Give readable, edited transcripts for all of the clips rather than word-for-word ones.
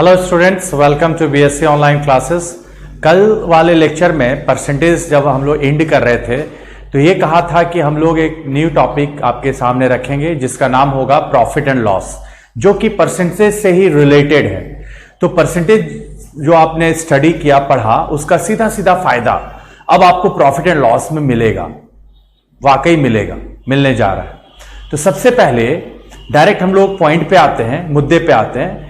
Hello students, welcome to BSc online classes. कल वाले lecture में परसेंटेज जब हम लोग एंड कर रहे थे तो ये कहा था कि हम लोग एक न्यू टॉपिक आपके सामने रखेंगे जिसका नाम होगा प्रॉफिट एंड लॉस, जो कि परसेंटेज से ही रिलेटेड है। तो परसेंटेज जो आपने स्टडी किया, पढ़ा, उसका सीधा सीधा फायदा अब आपको प्रॉफिट एंड लॉस में मिलेगा, वाकई मिलेगा, मिलने जा रहा है। तो सबसे पहले डायरेक्ट हम लोग पॉइंट पे आते हैं, मुद्दे पे आते हैं।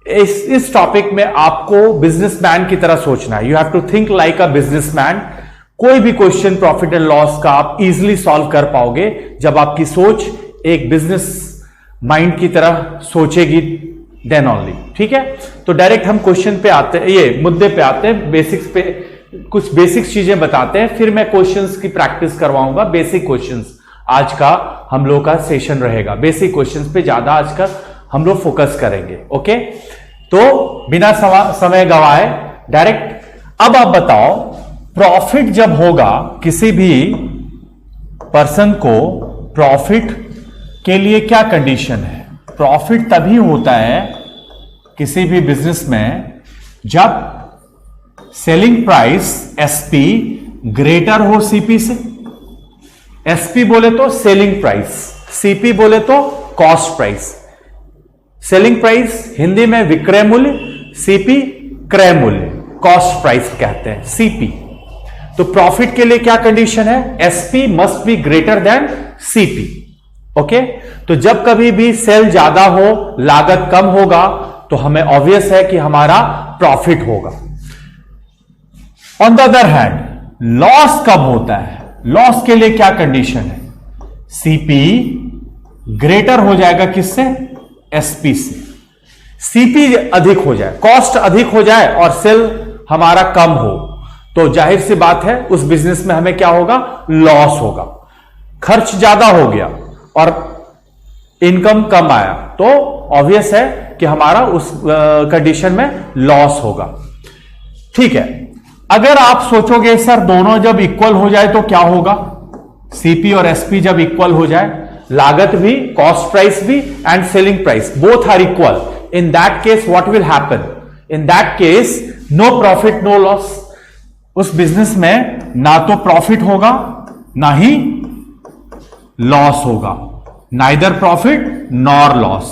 इस टॉपिक में आपको बिजनेसमैन की तरह सोचना है। You have to think like a businessman. कोई भी क्वेश्चन प्रॉफिट एंड लॉस का आप इजीली सॉल्व कर पाओगे जब आपकी सोच एक बिजनेस माइंड की तरह सोचेगी, देन ओनली। ठीक है, तो डायरेक्ट हम क्वेश्चन पे आते हैं, ये मुद्दे पे आते हैं। बेसिक्स पे कुछ बेसिक चीजें बताते हैं, फिर मैं क्वेश्चंस की प्रैक्टिस करवाऊंगा। बेसिक क्वेश्चंस आज का हम लोग का सेशन रहेगा। बेसिक क्वेश्चंस पे ज्यादा आज का हम लोग फोकस करेंगे। ओके, तो बिना समय गवाए डायरेक्ट अब आप बताओ, प्रॉफिट जब होगा किसी भी पर्सन को, प्रॉफिट के लिए क्या कंडीशन है? प्रॉफिट तभी होता है किसी भी बिजनेस में जब सेलिंग प्राइस एसपी ग्रेटर हो सीपी से। एसपी बोले तो सेलिंग प्राइस, सीपी बोले तो cost price. Selling price Hindi में विक्रय मूल्य, सीपी क्रय मूल्य, कॉस्ट प्राइस कहते हैं, सीपी। तो प्रॉफिट के लिए क्या कंडीशन है? SP must be greater than CP. Okay, तो जब कभी भी सेल ज्यादा हो, लागत कम होगा, तो हमें ऑब्वियस है कि हमारा प्रॉफिट होगा। On the other hand loss कब होता है? लॉस के लिए क्या कंडीशन है? सीपी ग्रेटर हो जाएगा किससे? एसपी से। सीपी अधिक हो जाए, कॉस्ट अधिक हो जाए और सेल हमारा कम हो, तो जाहिर सी बात है उस बिजनेस में हमें क्या होगा? लॉस होगा। खर्च ज्यादा हो गया और इनकम कम आया, तो ऑब्वियस है कि हमारा उस कंडीशन में लॉस होगा। ठीक है, अगर आप सोचोगे सर दोनों जब इक्वल हो जाए तो क्या होगा? सीपी और एसपी जब इक्वल हो जाए, लागत भी, कॉस्ट प्राइस भी and selling price both are equal, in that case what will happen? In that case no profit no loss. उस बिजनेस में ना तो प्रॉफिट होगा ना ही लॉस होगा, नाइदर प्रॉफिट नॉर लॉस।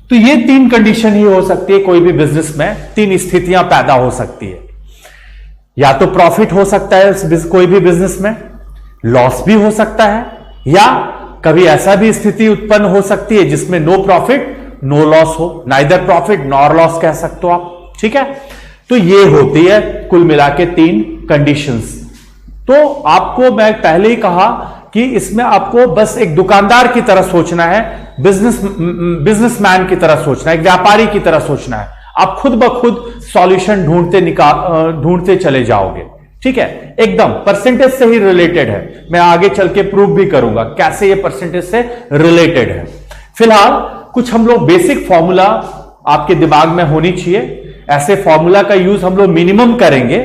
तो ये तीन कंडीशन ही हो सकती है कोई भी बिजनेस में, तीन स्थितियां पैदा हो सकती है। या तो प्रॉफिट हो सकता है कोई भी बिजनेस में, लॉस भी हो सकता है, या कभी ऐसा भी स्थिति उत्पन्न हो सकती है जिसमें नो प्रॉफिट नो लॉस हो, नाइदर प्रॉफिट नॉर लॉस कह सकते हो आप। ठीक है, तो ये होती है कुल मिला के तीन कंडीशंस। तो आपको मैं पहले ही कहा कि इसमें आपको बस एक दुकानदार की तरह सोचना है, बिजनेसमैन की तरह सोचना है, एक व्यापारी की तरह सोचना है। आप खुद ब खुद सॉल्यूशन ढूंढते चले जाओगे। ठीक है, एकदम परसेंटेज से ही रिलेटेड है। मैं आगे चल के प्रूव भी करूंगा कैसे ये परसेंटेज से रिलेटेड है। फिलहाल कुछ हम लोग बेसिक फॉर्मूला आपके दिमाग में होनी चाहिए। ऐसे फॉर्मूला का यूज हम लोग मिनिमम करेंगे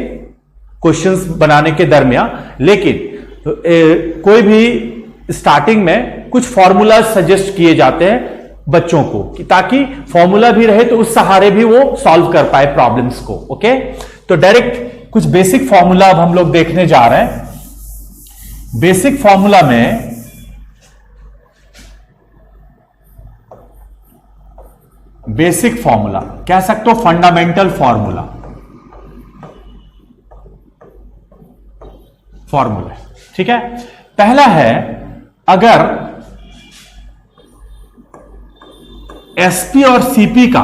क्वेश्चंस बनाने के दरमियान, लेकिन कोई भी स्टार्टिंग में कुछ फॉर्मूला सजेस्ट किए जाते हैं बच्चों को, कि ताकि फॉर्मूला भी रहे तो उस सहारे भी वो सॉल्व कर पाए प्रॉब्लम्स को। ओके, तो डायरेक्ट कुछ बेसिक फॉर्मूला अब हम लोग देखने जा रहे हैं। बेसिक फॉर्मूला में बेसिक फॉर्मूला कह सकते हो, फंडामेंटल फॉर्मूला ठीक है। पहला है, अगर एसपी और सीपी का,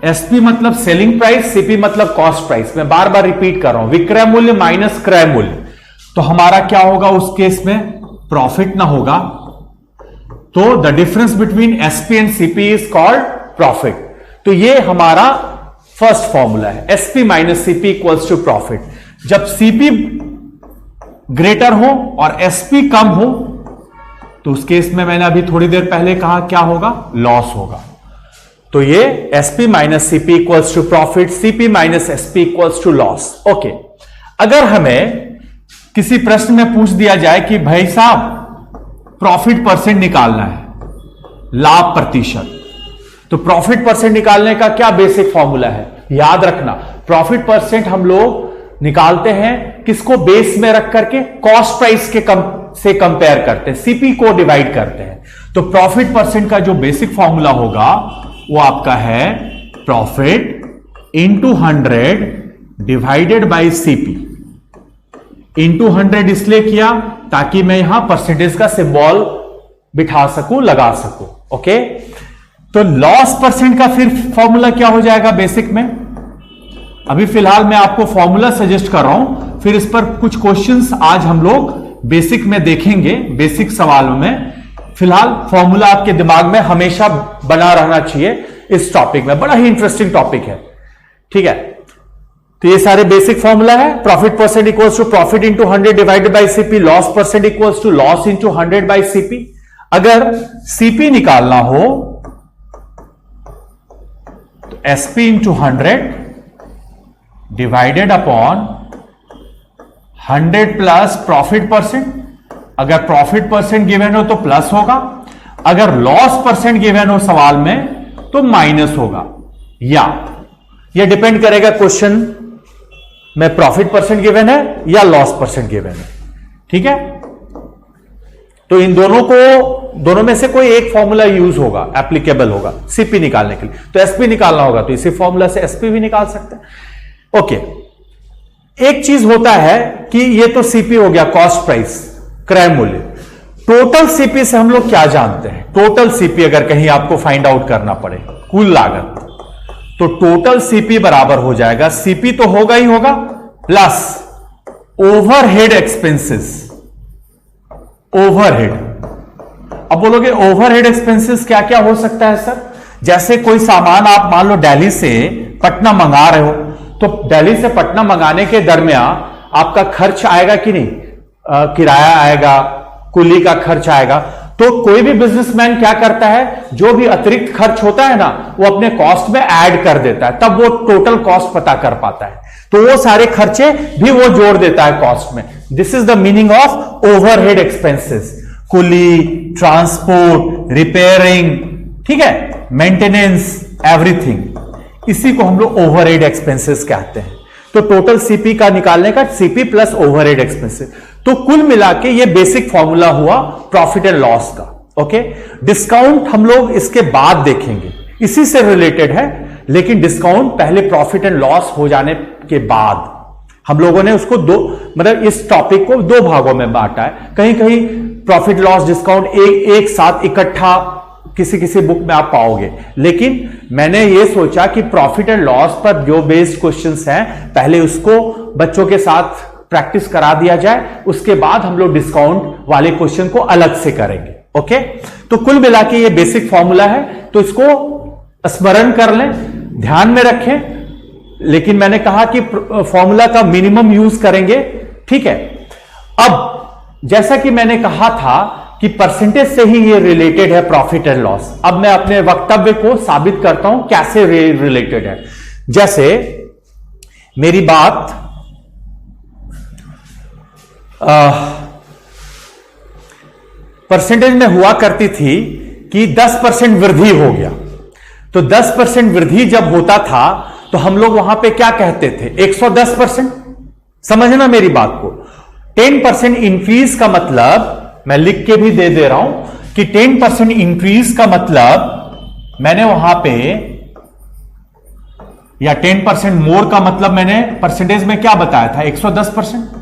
एसपी मतलब सेलिंग प्राइस, सीपी मतलब कॉस्ट प्राइस, मैं बार बार रिपीट कर रहा हूं, विक्रय मूल्य माइनस क्रय मूल्य, तो हमारा क्या होगा उस केस में? प्रॉफिट ना होगा। तो the difference between SP and CP is called profit. तो ये हमारा फर्स्ट फॉर्मूला है, SP minus CP equals to profit. जब सीपी ग्रेटर हो और एसपी कम हो, तो उस केस में मैंने अभी थोड़ी देर पहले कहा क्या होगा? लॉस होगा। तो ये SP minus CP equals to profit, CP minus SP equals to loss. Okay, अगर हमें किसी प्रश्न में पूछ दिया जाए कि भाई साहब प्रॉफिट परसेंट निकालना है, लाभ प्रतिशत, तो प्रॉफिट परसेंट निकालने का क्या बेसिक फॉर्मूला है, याद रखना। प्रॉफिट परसेंट हम लोग निकालते हैं किसको बेस में रख करके, कॉस्ट प्राइस के से कंपेयर करते हैं, सीपी को डिवाइड करते हैं। तो प्रॉफिट परसेंट का जो बेसिक फॉर्मूला होगा वो आपका है profit into 100 divided by CP. Into 100 इसलिए किया ताकि मैं यहां परसेंटेज का सिंबल बिठा सकूं, लगा सकूं। ओके, तो लॉस परसेंट का फिर फॉर्मूला क्या हो जाएगा बेसिक में। अभी फिलहाल मैं आपको फॉर्मूला सजेस्ट कर रहा हूं, फिर इस पर कुछ क्वेश्चंस आज हम लोग बेसिक में देखेंगे, बेसिक सवालों में। फिलहाल फॉर्मूला आपके दिमाग में हमेशा बना रहना चाहिए इस टॉपिक में, बड़ा ही इंटरेस्टिंग टॉपिक है। ठीक है, तो ये सारे बेसिक फॉर्मूला है। Profit percent equals to profit into 100 divided by CP, loss percent equals to loss into 100 by CP. अगर सीपी निकालना हो तो SP into 100 divided upon 100 plus profit percent. अगर प्रॉफिट परसेंट गिवन हो तो प्लस होगा, अगर लॉस परसेंट गिवन हो सवाल में तो माइनस होगा। या यह डिपेंड करेगा क्वेश्चन में प्रॉफिट परसेंट गिवन है या लॉस परसेंट गिवन है। ठीक है, तो इन दोनों में से कोई एक फॉर्मूला यूज होगा, एप्लीकेबल होगा सीपी निकालने के लिए। तो एसपी निकालना होगा तो इसी फॉर्मूला से एसपी भी निकाल सकते हैं। ओके, एक चीज होता है कि ये तो सीपी हो गया, कॉस्ट प्राइस, क्रय मूल्य। टोटल सीपी से हम लोग क्या जानते हैं, टोटल सीपी अगर कहीं आपको फाइंड आउट करना पड़े, कुल लागत, तो टोटल सीपी बराबर हो जाएगा, सीपी तो होगा ही होगा प्लस ओवरहेड एक्सपेंसेस। ओवरहेड, अब बोलोगे ओवरहेड एक्सपेंसेस क्या क्या हो सकता है सर। जैसे कोई सामान आप मान लो दिल्ली से पटना मंगा रहे हो, तो दिल्ली से पटना मंगाने के दरमियान आपका खर्च आएगा कि नहीं, किराया आएगा, कुली का खर्च आएगा। तो कोई भी बिजनेसमैन क्या करता है, जो भी अतिरिक्त खर्च होता है ना वो अपने कॉस्ट में ऐड कर देता है, तब वो टोटल कॉस्ट पता कर पाता है। तो वो सारे खर्चे भी वो जोड़ देता है कॉस्ट में। This is the meaning of overhead expenses, कुली, ट्रांसपोर्ट, रिपेयरिंग, ठीक है, मेंटेनेंस, एवरीथिंग। इसी को हम लोग ओवरहेड एक्सपेंसेस कहते हैं। तो टोटल सीपी का निकालने का सीपी प्लस ओवरहेड एक्सपेंसेस। तो कुल मिला के ये बेसिक फॉर्मूला हुआ प्रॉफिट एंड लॉस का। ओके, डिस्काउंट हम लोग इसके बाद देखेंगे, इसी से रिलेटेड है, लेकिन डिस्काउंट पहले प्रॉफिट एंड लॉस हो जाने के बाद। हम लोगों ने उसको दो, मतलब इस टॉपिक को दो भागों में बांटा है। कहीं कहीं प्रॉफिट लॉस डिस्काउंट एक साथ इकट्ठा किसी किसी बुक में आप पाओगे, लेकिन मैंने ये सोचा कि प्रॉफिट एंड लॉस पर जो बेस्ड क्वेश्चंस हैं पहले उसको बच्चों के साथ प्रैक्टिस करा दिया जाए, उसके बाद हम लोग डिस्काउंट वाले क्वेश्चन को अलग से करेंगे। ओके, तो कुल मिला के ये बेसिक फॉर्मूला है, तो इसको स्मरण कर लें, ध्यान में रखें। लेकिन मैंने कहा कि फॉर्मूला का मिनिमम यूज करेंगे। ठीक है, अब जैसा कि मैंने कहा था कि परसेंटेज से ही ये रिलेटेड है प्रॉफिट एंड लॉस। अब मैं अपने वक्तव्य को साबित करता हूं कैसे रिलेटेड है। जैसे मेरी बात परसेंटेज में हुआ करती थी कि 10% वृद्धि हो गया, तो 10% वृद्धि जब होता था तो हम लोग वहां पे क्या कहते थे, 110%। समझना मेरी बात को, 10% इंक्रीज का मतलब मैं लिख के भी दे रहा हूं कि 10% इंक्रीज का मतलब मैंने वहां पे, या 10% मोर का मतलब मैंने परसेंटेज में क्या बताया था, 110%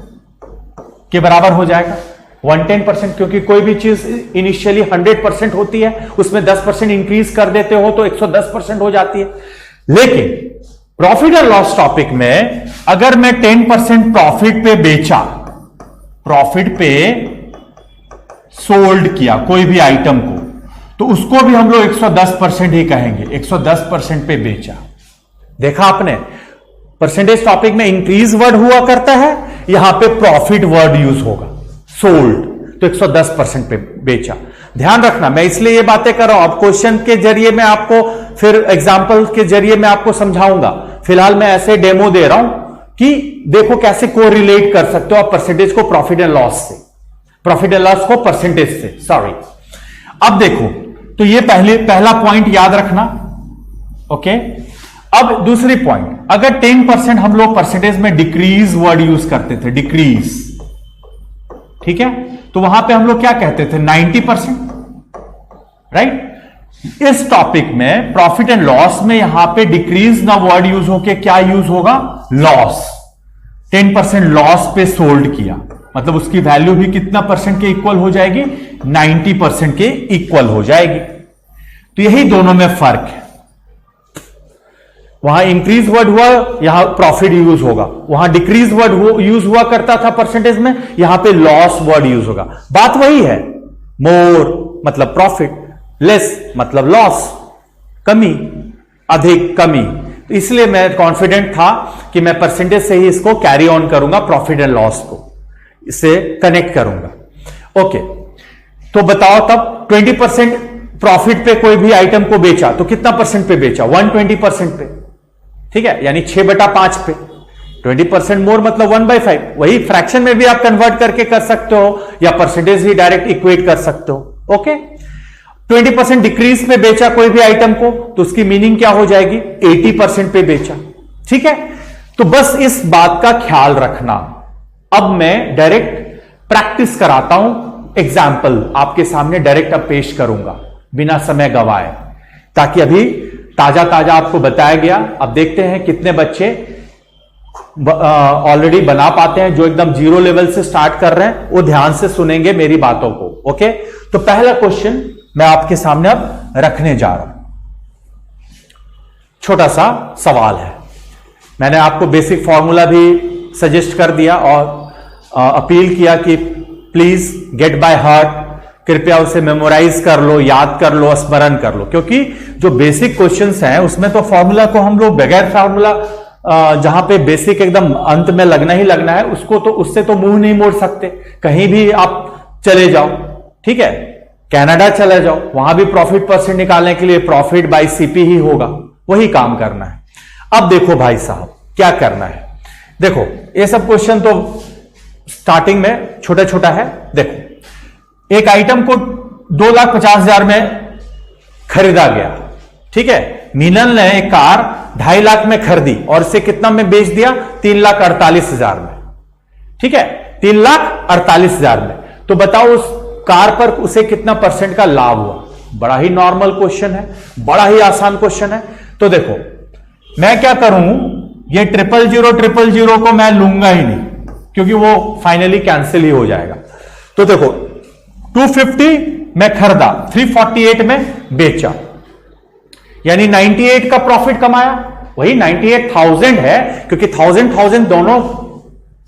के बराबर हो जाएगा 110%, क्योंकि कोई भी चीज इनिशियली 100% होती है, उसमें 10% इंक्रीज कर देते हो तो 110% हो जाती है। लेकिन प्रॉफिट एंड लॉस टॉपिक में अगर मैं 10% प्रॉफिट पे बेचा, प्रॉफिट पे सोल्ड किया कोई भी आइटम को, तो उसको भी हम लोग 110% ही कहेंगे, 110% पे बेचा। देखा आपने, परसेंटेज टॉपिक में इंक्रीज वर्ड हुआ करता है, यहां पे प्रॉफिट वर्ड यूज होगा, सोल्ड, तो 110% पे बेचा। ध्यान रखना, मैं इसलिए ये बातें कर रहा हूं, अब क्वेश्चन के जरिए मैं आपको, फिर एग्जाम्पल के जरिए मैं आपको समझाऊंगा। फिलहाल मैं ऐसे डेमो दे रहा हूं कि देखो कैसे कोरिलेट कर सकते हो आप परसेंटेज को प्रॉफिट एंड लॉस से, प्रॉफिट एंड लॉस को परसेंटेज से, सॉरी। अब देखो, तो ये पहला पॉइंट याद रखना, ओके। अब दूसरी पॉइंट, अगर 10% हम लोग परसेंटेज में डिक्रीज वर्ड यूज करते थे, डिक्रीज, ठीक है, तो वहां पे हम लोग क्या कहते थे, 90%, राइट। इस टॉपिक में प्रॉफिट एंड लॉस में यहां पे डिक्रीज ना वर्ड यूज होके क्या यूज होगा, लॉस। 10% लॉस पे सोल्ड किया, मतलब उसकी वैल्यू भी कितना परसेंट के इक्वल हो जाएगी, 90% के इक्वल हो जाएगी। तो यही दोनों में फर्क है। वहां इंक्रीज वर्ड हुआ, यहां प्रॉफिट यूज होगा, वहां डिक्रीज वर्ड यूज हुआ करता था परसेंटेज में, यहां पे लॉस वर्ड यूज होगा। बात वही है, मोर मतलब प्रॉफिट, लेस मतलब लॉस, कमी, अधिक, कमी। तो इसलिए मैं कॉन्फिडेंट था कि मैं परसेंटेज से ही इसको कैरी ऑन करूंगा, प्रॉफिट एंड लॉस को इससे कनेक्ट करूंगा। ओके, तो बताओ तब 20% प्रॉफिट पे कोई भी आइटम को बेचा तो कितना परसेंट पे बेचा, 120% पे, ठीक है, यानी 6/5 पे। 20% मोर मतलब 1/5, वही फ्रैक्शन में भी आप कन्वर्ट करके कर सकते हो या परसेंटेज ही डायरेक्ट इक्वेट कर सकते हो। ओके, 20% डिक्रीज पे बेचा कोई भी आइटम को तो उसकी मीनिंग क्या हो जाएगी, 80% पे बेचा, ठीक है। तो बस इस बात का ख्याल रखना। अब मैं डायरेक्ट प्रैक्टिस कराता हूं, एग्जाम्पल आपके सामने डायरेक्ट अब पेश करूंगा बिना समय गवाए, ताकि अभी ताजा ताजा आपको बताया गया। अब देखते हैं कितने बच्चे ऑलरेडी बना पाते हैं, जो एकदम जीरो लेवल से स्टार्ट कर रहे हैं वो ध्यान से सुनेंगे मेरी बातों को। ओके, तो पहला क्वेश्चन मैं आपके सामने अब रखने जा रहा हूं। छोटा सा सवाल है, मैंने आपको बेसिक फॉर्मूला भी सजेस्ट कर दिया और अपील किया कि प्लीज गेट बाय हार्ट, कृपया उसे मेमोराइज कर लो, याद कर लो, स्मरण कर लो, क्योंकि जो बेसिक क्वेश्चंस हैं उसमें तो फॉर्मूला को हम लोग बगैर फॉर्मूला, जहां पे बेसिक एकदम अंत में लगना ही लगना है, उसको तो उससे तो मुंह नहीं मोड़ सकते। कहीं भी आप चले जाओ, ठीक है, कनाडा चले जाओ, वहां भी प्रॉफिट परसेंट निकालने के लिए प्रॉफिट बाय सीपी ही होगा, वही काम करना है। अब देखो भाई साहब क्या करना है, देखो ये सब क्वेश्चन तो स्टार्टिंग में छोटा छोटा है। देखो, एक आइटम को 2,50,000 में खरीदा गया, ठीक है, मीनल ने एक कार 2.5 लाख में खरीदी और इसे कितना में बेच दिया, 3,48,000 में, ठीक है, 3,48,000 में। तो बताओ उस कार पर उसे कितना परसेंट का लाभ हुआ। बड़ा ही नॉर्मल क्वेश्चन है, बड़ा ही आसान क्वेश्चन है। तो देखो मैं क्या करूं, ये 000 को मैं लूंगा ही नहीं, क्योंकि वो फाइनली कैंसिल ही हो जाएगा। तो देखो 250 में खरीदा, 348 में बेचा, यानी 98 का प्रॉफिट कमाया। वही 98,000 है, क्योंकि 1000 दोनों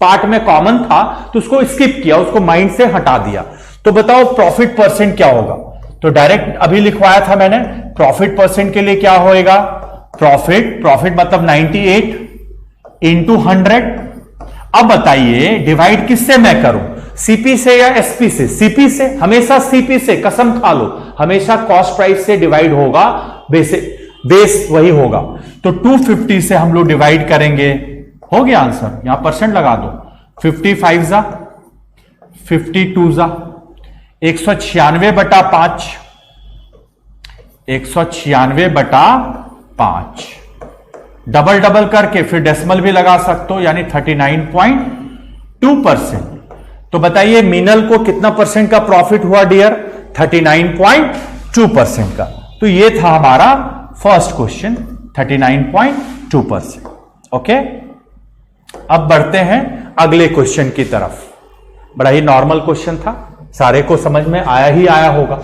पार्ट में कॉमन था, तो उसको स्किप किया, उसको माइंड से हटा दिया। तो बताओ प्रॉफिट परसेंट क्या होगा। तो डायरेक्ट अभी लिखवाया था मैंने, प्रॉफिट परसेंट के लिए क्या होएगा, प्रॉफिट मतलब 98 इंटू 100। अब बताइए डिवाइड किससे मैं करूं, सीपी से या एसपी से? सीपी से, हमेशा सीपी से, कसम खा लो, हमेशा कॉस्ट प्राइस से डिवाइड होगा, बेस वही होगा। तो 250 से हम लोग डिवाइड करेंगे, हो गया आंसर, यहां परसेंट लगा दो, 55 जा 52 जा 196/5, 196/5, डबल करके फिर डेसिमल भी लगा सकते हो, यानी 39.2%। तो बताइए मीनल को कितना परसेंट का प्रॉफिट हुआ डियर, 39.2% का। तो ये था हमारा फर्स्ट क्वेश्चन, 39.2%। ओके, अब बढ़ते हैं अगले क्वेश्चन की तरफ। बड़ा ही नॉर्मल क्वेश्चन था, सारे को समझ में आया ही आया होगा,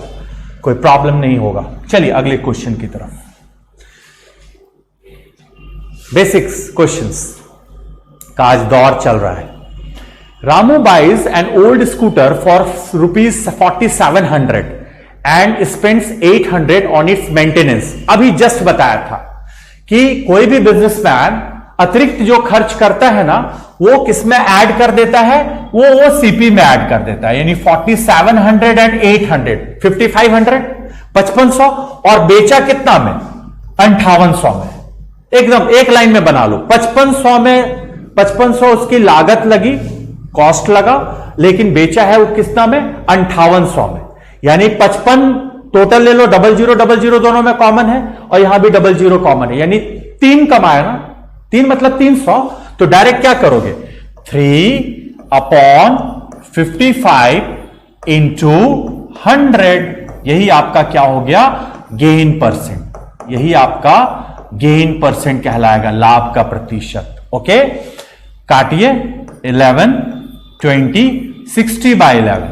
कोई प्रॉब्लम नहीं होगा। चलिए अगले क्वेश्चन की तरफ। बेसिक्स क्वेश्चंस का आज दौर चल रहा है। Ramu buys an old scooter for ₹4700 and spends 800 on its maintenance. अभी जस्ट बताया था कि कोई भी बिजनेसमैन अतिरिक्त जो खर्च करता है ना, वो किसमें ऐड कर देता है, वो सीपी में ऐड कर देता है। यानी 4700 एंड 800, 5500, 5500, और बेचा कितना में, 5800 में। एकदम एक लाइन में बना लो, 5500 में 5500 उसकी लागत लगी, कॉस्ट लगा, लेकिन बेचा है वो कितना में, 5800 में। यानी 55 टोटल ले लो, डबल जीरो दोनों में कॉमन है और यहां भी डबल जीरो कॉमन है, यानी 3 कम आया ना, 3 मतलब 300। तो डायरेक्ट क्या करोगे, 3/55 इंटू 100, यही आपका क्या हो गया, गेन परसेंट। यही आपका गेन परसेंट कहलाएगा, लाभ का प्रतिशत। ओके, काटिए 11, 20, 60/11।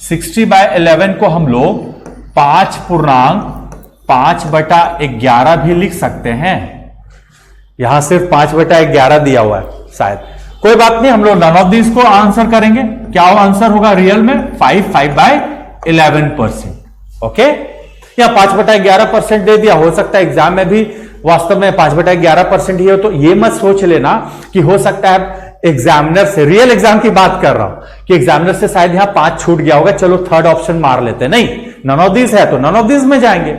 60/11 को हम लोग 5.5/11 भी लिख सकते हैं। यहां सिर्फ 5/11 दिया हुआ है शायद, कोई बात नहीं, हम लोग नन ऑफ दिस को आंसर करेंगे। क्या आंसर होगा रियल में, 5/11%। ओके, या 5/11% दे दिया, हो सकता है एग्जाम में भी वास्तव में 5/11% ही हो, तो ये मत सोच लेना कि हो सकता है एग्जामिनर से, रियल एग्जाम की बात कर रहा हूं कि एग्जामिनर से शायद यहां 5 छूट गया होगा, चलो थर्ड ऑप्शन मार लेते। नहीं, नन ऑफ दिस है तो नन ऑफ दिस में जाएंगे।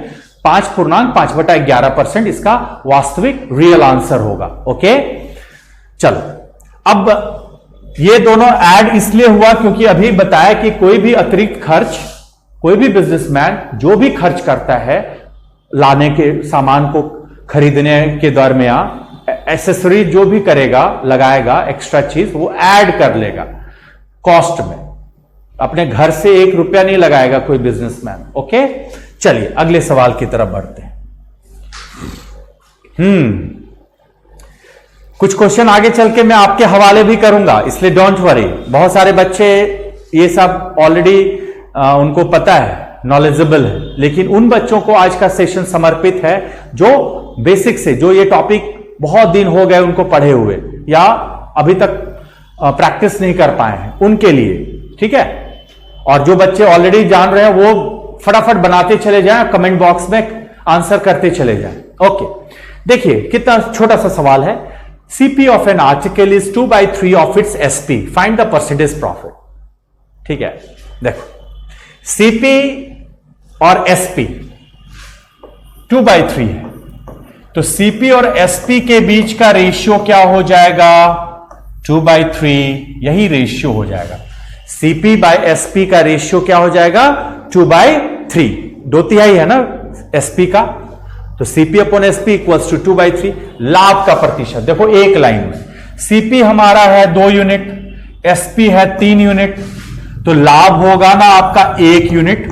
5.5/11% इसका वास्तविक रियल आंसर होगा। ओके, चलो अब ये दोनों ऐड इसलिए हुआ क्योंकि अभी बताया कि कोई भी अतिरिक्त खर्च, कोई भी बिजनेसमैन जो भी खर्च करता है लाने के सामान को खरीदने के दरमियान, एसेसरी जो भी करेगा, लगाएगा एक्स्ट्रा चीज, वो ऐड कर लेगा कॉस्ट में। अपने घर से 1 रुपया नहीं लगाएगा कोई बिजनेसमैन। ओके, चलिए अगले सवाल की तरफ बढ़ते हैं। कुछ क्वेश्चन आगे चल के मैं आपके हवाले भी करूंगा, इसलिए डोंट वरी। बहुत सारे बच्चे ये सब ऑलरेडी उनको पता है, नॉलेजेबल है, लेकिन उन बच्चों को आज का सेशन समर्पित है जो बेसिक से, जो ये टॉपिक बहुत दिन हो गए उनको पढ़े हुए या अभी तक प्रैक्टिस नहीं कर पाए हैं, उनके लिए। ठीक है, और जो बच्चे ऑलरेडी जान रहे हैं वो फटाफट बनाते चले जाएं, कमेंट बॉक्स में आंसर करते चले जाएं। ओके, देखिए कितना छोटा सा सवाल है। CP of an article is 2/3 of its SP, find the percentage profit. ठीक है, देखो सीपी और एसपी 2/3 है, तो सीपी और एसपी के बीच का रेशियो क्या हो जाएगा, 2/3, यही रेशियो हो जाएगा। सीपी बाय एसपी का रेशियो क्या हो जाएगा, 2/3, 2/3 है ना एसपी का, तो CP upon SP equals to 2/3। लाभ का प्रतिशत देखो एक लाइन में, सीपी हमारा है 2 यूनिट, एसपी है 3 यूनिट, तो लाभ होगा ना आपका 1 यूनिट,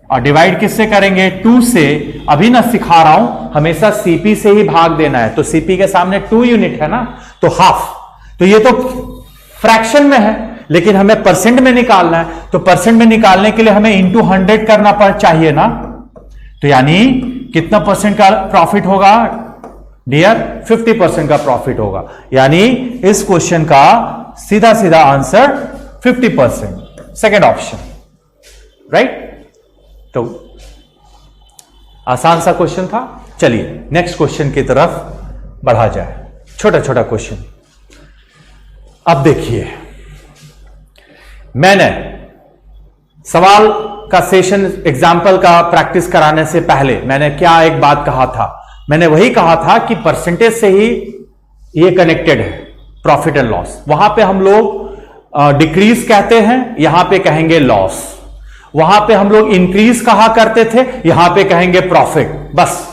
और डिवाइड किससे करेंगे, 2 से। अभी ना सिखा रहा हूं, हमेशा सीपी से ही भाग देना है, तो सीपी के सामने 2 यूनिट है ना, तो हाफ, तो ये तो फ्रैक्शन में है, लेकिन हमें परसेंट में निकालना है, तो परसेंट में निकालने के लिए हमें इंटू 100 करना चाहिए ना, तो यानी कितना परसेंट का प्रॉफिट होगा डियर, 50% का प्रॉफिट होगा, यानी इस क्वेश्चन का सीधा सीधा आंसर 50%, सेकेंड ऑप्शन, राइट। तो आसान सा क्वेश्चन था। चलिए नेक्स्ट क्वेश्चन की तरफ बढ़ा जाए, छोटा छोटा क्वेश्चन। अब देखिए, मैंने सवाल का सेशन एग्जाम्पल का प्रैक्टिस कराने से पहले मैंने क्या एक बात कहा था, मैंने वही कहा था कि परसेंटेज से ही ये कनेक्टेड है, प्रॉफिट एंड लॉस। वहां पे हम लोग डिक्रीज कहते हैं, यहां पे कहेंगे लॉस। वहां पे हम लोग इंक्रीज कहा करते थे, यहां पे कहेंगे प्रॉफिट, बस।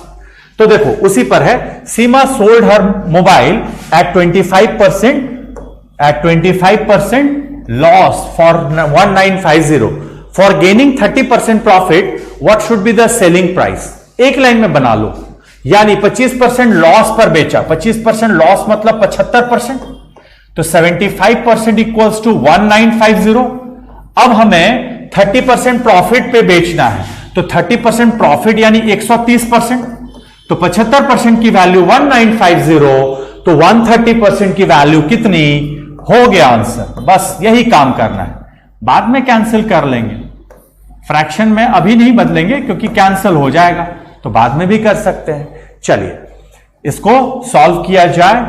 तो देखो उसी पर है, Seema sold her mobile at 25% loss for 1950, for gaining 30% profit what should be the selling price. एक लाइन में बना लो, यानी 25% लॉस पर बेचा, 25% लॉस मतलब 75%, तो 75% इक्वल्स टू 1950। अब हमें 30% प्रॉफिट पे बेचना है, तो 30% प्रॉफिट यानी 130%, तो 75% की वैल्यू 1950, तो 130% की वैल्यू कितनी हो गया आंसर। बस यही काम करना है, बाद में कैंसिल कर लेंगे, फ्रैक्शन में अभी नहीं बदलेंगे क्योंकि कैंसिल हो जाएगा, तो बाद में भी कर सकते हैं। चलिए इसको सॉल्व किया जाए,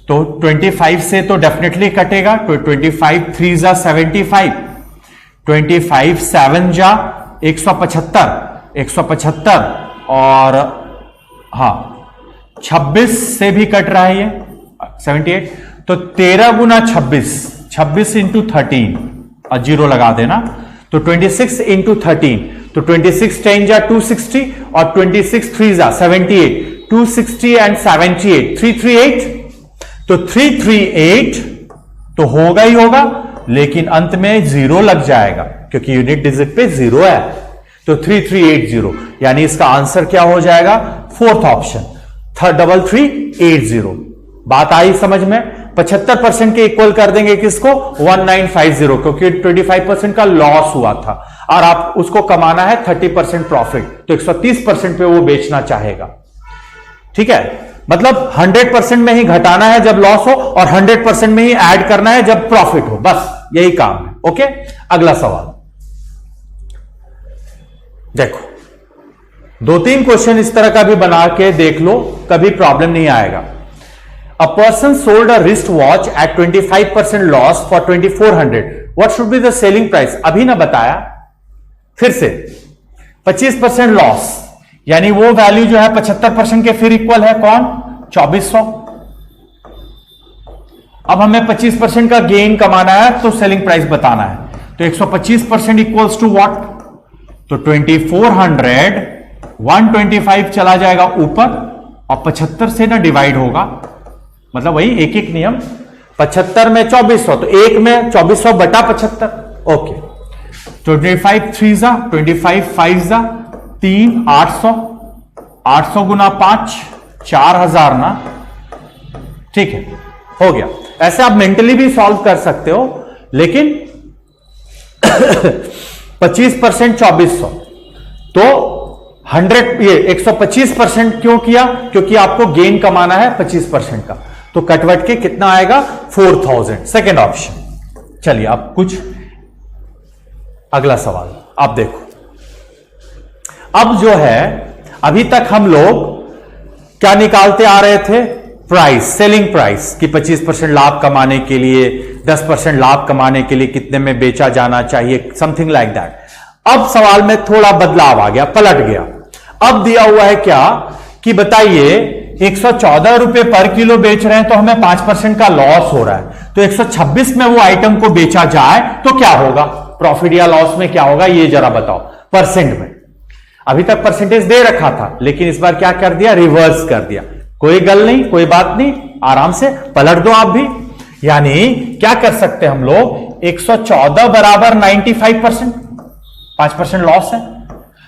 तो 25 से तो डेफिनेटली कटेगा, तो 25 3 जा 75, 25 7 जा 175 और हाँ 26 से भी कट रहा है ये 78, तो 13 गुना 26 इंटू 13 और 0 लगा देना, तो 26 इंटू 13, तो 26 10 जा 260 और 26 3 जा 78, 260 एंड 78 338, तो 338 तो होगा ही होगा, लेकिन अंत में जीरो लग जाएगा क्योंकि यूनिट डिजिट पे जीरो है, तो 3380, यानी इसका आंसर क्या हो जाएगा, फोर्थ ऑप्शन 3380। बात आई समझ में? 75% के इक्वल कर देंगे किसको, 1950, क्योंकि 25% का लॉस हुआ था और आप उसको कमाना है 30% प्रॉफिट, तो 130% पे वो बेचना चाहेगा। ठीक है, मतलब 100% में ही घटाना है जब लॉस हो और 100% में ही ऐड करना है जब प्रॉफिट हो, बस यही काम है। ओके, अगला सवाल देखो, 2-3 क्वेश्चन इस तरह का भी बना के देख लो, कभी प्रॉब्लम नहीं आएगा। A person sold a wristwatch at 25% loss for 2400. What should be the selling price? अभी ना बताया, फिर से 25% लॉस, यानी वो वैल्यू जो है 75% के फिर इक्वल है कौन, 2400। अब हमें 25% का गेन कमाना है तो सेलिंग प्राइस बताना है, तो 125% इक्वल्स टू व्हाट, तो 2400 125 चला जाएगा ऊपर और 75 से ना डिवाइड होगा, मतलब वही एक एक नियम, 75 में 2400, तो एक में 2400 बटा 75। ओके, 25 3 जा 25 5 जा 3 800, 800 गुना 5 4000 ना, ठीक है, हो गया। ऐसे आप मेंटली भी सॉल्व कर सकते हो, लेकिन 25% 2400, तो 100 ये 125% क्यों किया, क्योंकि आपको गेन कमाना है 25% का, तो कटवट के कितना आएगा, 4000, सेकेंड ऑप्शन। चलिए अब कुछ अगला सवाल आप देखो। अब जो है, अभी तक हम लोग क्या निकालते आ रहे थे, प्राइस, सेलिंग प्राइस की 25% लाभ कमाने के लिए, 10% लाभ कमाने के लिए कितने में बेचा जाना चाहिए, समथिंग लाइक दैट। अब सवाल में थोड़ा बदलाव आ गया, पलट गया। अब दिया हुआ है क्या कि बताइए 114 रुपए पर किलो बेच रहे हैं तो हमें 5% का लॉस हो रहा है, तो 126 में वो आइटम को बेचा जाए तो क्या होगा, प्रॉफिट या लॉस में क्या होगा, ये जरा बताओ परसेंट में। अभी तक परसेंटेज दे रखा था, लेकिन इस बार क्या कर दिया, रिवर्स कर दिया। कोई गल नहीं, कोई बात नहीं, आराम से पलट दो आप भी। यानी क्या कर सकते हैं हम लोग, 114 बराबर 95%, 5% लॉस है,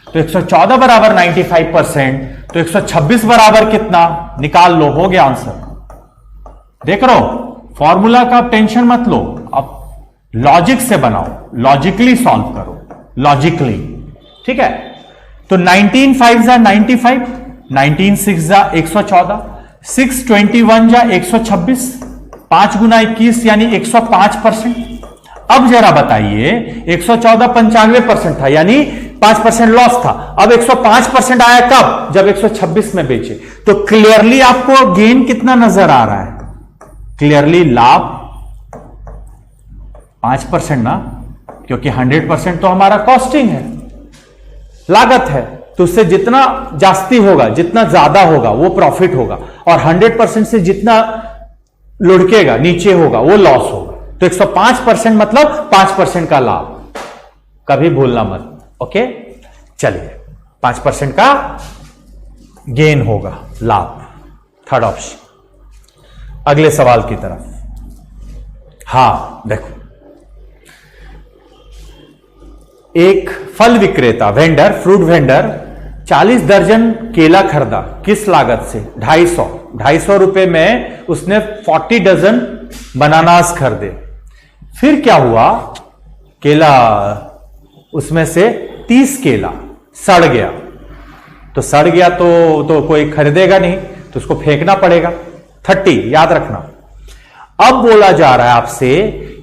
तो 114 बराबर 95%, तो 126 बराबर कितना, निकाल लो, हो गया आंसर। देख रहे हो, फॉर्मूला का टेंशन मत लो, अब लॉजिक से बनाओ, लॉजिकली सॉल्व करो, लॉजिकली, ठीक है। तो 19 5 जा 95, 19 6 जा 114, 6 21 जा 126, 5 गुना 21 यानी 105%। अब जरा बताइए, 114 95% था, यानी 5% लॉस था, अब 105% आया कब, जब 126 में बेचे। तो क्लियरली आपको गेन कितना नजर आ रहा है, क्लियरली लाभ 5% ना, क्योंकि 100% तो हमारा कॉस्टिंग है, लागत है, तो उससे जितना जास्ती होगा, जितना ज्यादा होगा वो प्रॉफिट होगा, और 100% से जितना लुढ़केगा नीचे होगा वो लॉस होगा। तो 105% मतलब 5% का लाभ, कभी भूलना मत। ओके, चलिए 5% का गेन होगा, लाभ, थर्ड ऑप्शन। अगले सवाल की तरफ। हां देखो, एक फल विक्रेता, वेंडर, फ्रूट वेंडर 40 दर्जन केला खरीदा, किस लागत से, 250 रुपए में उसने 40 डजन बनानास खरीदे। फिर क्या हुआ, केला उसमें से 30 केला सड़ गया, तो सड़ गया तो कोई खरीदेगा नहीं, तो उसको फेंकना पड़ेगा, 30 याद रखना। अब बोला जा रहा है आपसे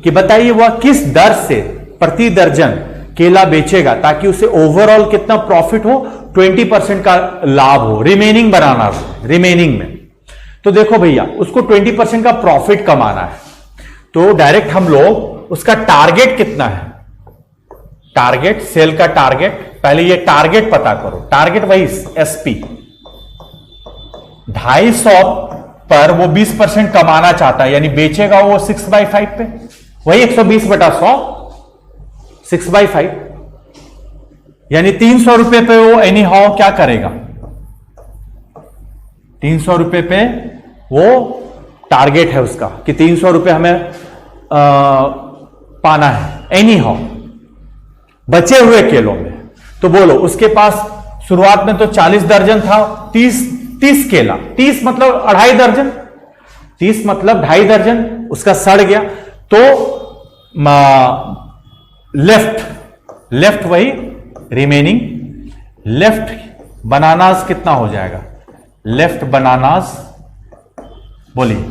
कि बताइए वह किस दर से प्रति दर्जन केला बेचेगा ताकि उसे ओवरऑल कितना प्रॉफिट हो, 20% का लाभ हो, रिमेनिंग बनाना हो, रिमेनिंग में। तो देखो भैया, उसको 20% का प्रॉफिट कमाना है, तो डायरेक्ट हम लोग उसका टारगेट कितना है, टारगेट, सेल का टारगेट, पहले ये टारगेट पता करो, टारगेट वही एसपी, 250 पर वो 20% कमाना चाहता है, यानी बेचेगा वो 6/5 पे, वही 120/100, 6/5, यानी 300 रुपए पे वो एनी हाउ क्या करेगा, 300 रुपए पे वो टारगेट है उसका कि 300 रुपए हमें पाना है एनी हाउ बचे हुए केलों में। तो बोलो उसके पास शुरुआत में तो 40 दर्जन था, 30 केला, 30 मतलब 2.5 दर्जन, 30 मतलब 2.5 दर्जन उसका सड़ गया। तो लेफ्ट वही रिमेनिंग, लेफ्ट बनानास कितना हो जाएगा, लेफ्ट बनानास बोलिए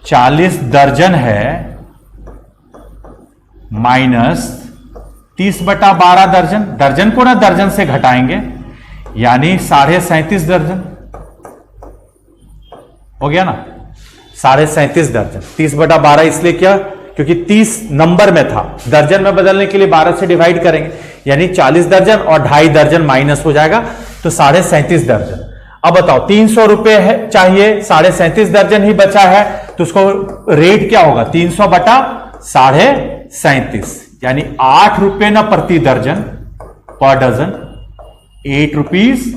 40 दर्जन है माइनस 30/12 दर्जन, दर्जन को ना दर्जन से घटाएंगे यानी 37.5 दर्जन हो गया ना, 37.5 दर्जन। 30/12 इसलिए क्या, क्योंकि 30 नंबर में था, दर्जन में बदलने के लिए 12 से डिवाइड करेंगे यानी 40 दर्जन और 2.5 दर्जन माइनस हो जाएगा तो 37.5 दर्जन। अब बताओ 300 रुपए है चाहिए, 37.5 दर्जन ही बचा है तो उसको रेट क्या होगा 300/37.5 यानी 8 रुपए ना प्रति दर्जन पर डजन, 8 रुपीज